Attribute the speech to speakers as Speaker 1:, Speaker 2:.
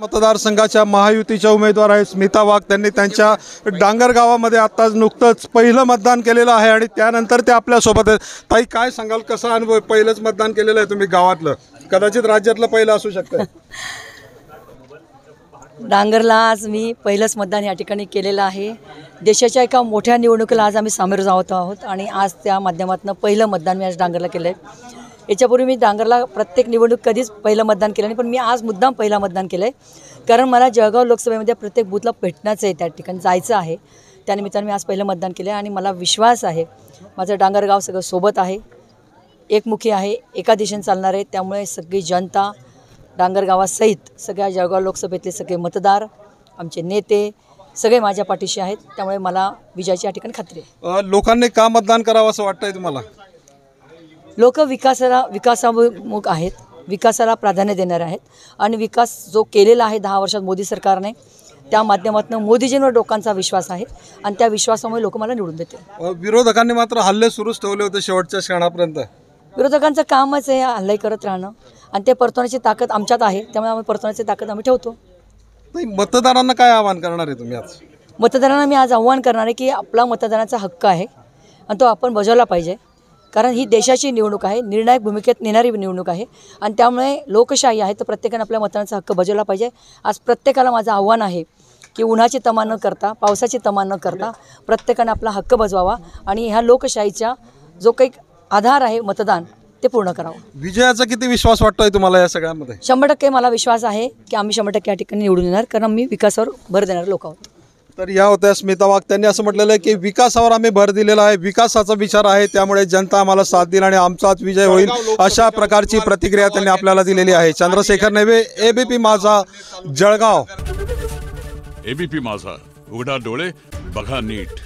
Speaker 1: मतदारसंघाच्या महायुतीच्या उमेदवार आहेत स्मिता वाघ। त्यांनी त्यांच्या डांगर गावामध्ये आताच नुकतंच पहिलं मतदान केलेलं आहे आणि त्यानंतर ते आपल्यासोबत आहेत। ताई, काय सांगाल, कसा अनुभव? पहिलंच मतदान केलेलं आहे तुम्ही गावातलं, कदाचित राज्यातलं पहिलं असू शकतं।
Speaker 2: डांगरला आज मी पहिलंच मतदान या ठिकाणी केलेलं आहे। देशाच्या एका मोठ्या निवडणुकीला आज आम्ही सामोरे जात आहोत आणि आज त्या माध्यमातून पहिलं मतदान मी आज डांगरला केलं आहे। याच्यापूर्वी मी डांगरला प्रत्येक निवडणूक कधीच पहिलं मतदान केलं नाही, पण मी आज मुद्दाम पहिला मतदान केलं आहे कारण मला जळगाव लोकसभेमध्ये प्रत्येक बूथला भेटण्याचं आहे, त्या ठिकाणी जायचं आहे। त्यानिमित्ताने मी आज पहिलं मतदान केलं आहे आणि मला विश्वास आहे माझं डांगर गाव सगळं सोबत आहे, एकमुखी आहे, एका दिशेने चालणार आहे। त्यामुळे सगळी जनता डांगर गावासहित सगळ्या जळगाव लोकसभेतले सगळे मतदार, आमचे नेते सगळे माझ्या पाठीशी आहेत। त्यामुळे मला विजयाची या ठिकाणी खात्री आहे।
Speaker 1: लोकांनी का मतदान करावं असं वाटतंय तुम्हाला?
Speaker 2: लोक विकासाभिमुख आहेत, विकासाला प्राधान्य देणार आहेत आणि विकास जो केलेला आहे 10 वर्षात मोदी सरकारने, त्या माध्यमातून मोदीजींवर लोकांचा विश्वास आहे आणि त्या विश्वासामुळे लोक मला निवडून देतील।
Speaker 1: विरोधकांनी मात्र हल्ले सुरूच ठेवले होते शेवटच्या क्षणापर्यंत।
Speaker 2: विरोधकांचं कामच आहे हल्ले करत राहणं आणि ते परतवण्याची ताकद आमच्यात आहे, त्यामुळे आम्ही परतवण्याची ताकद आम्ही ठेवतो।
Speaker 1: मतदारांना काय आवाहन करणार आहे तुम्ही आज?
Speaker 2: मतदारांना मी आज आव्हान करणार आहे की आपला मतदानाचा हक्क आहे आणि तो आपण बजावला पाहिजे, कारण ही देशाची निवडणूक आहे, निर्णायक भूमिकेत नेणारी निवडणूक आहे आणि त्यामुळे लोकशाही आहे, तर प्रत्येकाने आपल्या मतदानाचा हक्क बजावला पाहिजे। आज प्रत्येकाला माझं आव्हान आहे की उन्हाची तमा न करता, पावसाची तमा न करता प्रत्येकाने आपला हक्क बजवावा आणि ह्या लोकशाहीचा जो काही आधार आहे मतदान, ते पूर्ण करावं।
Speaker 1: विजयाचा किती विश्वास वाटतोय तुम्हाला या सगळ्यामध्ये?
Speaker 2: 100% मला विश्वास आहे की आम्ही 100% या ठिकाणी निवडून येणार, कारण आम्ही विकासावर भर देणारे लोक आहोत।
Speaker 1: तर या होत्या स्मिता वाघ। त्यांनी असं म्हटलेलं आहे की विकासावर आम्ही भर दिलेला आहे, विकासाचा विचार आहे, त्यामुळे जनता आम्हाला साथ देईल आणि आमचाच विजय होईल, अशा प्रकारची प्रतिक्रिया त्यांनी आपल्याला दिलेली आहे। चंद्रशेखर नेवे, एबीपी माझा, जळगाव।
Speaker 3: एबीपी माझा, उघडा डोळे बघा नीट।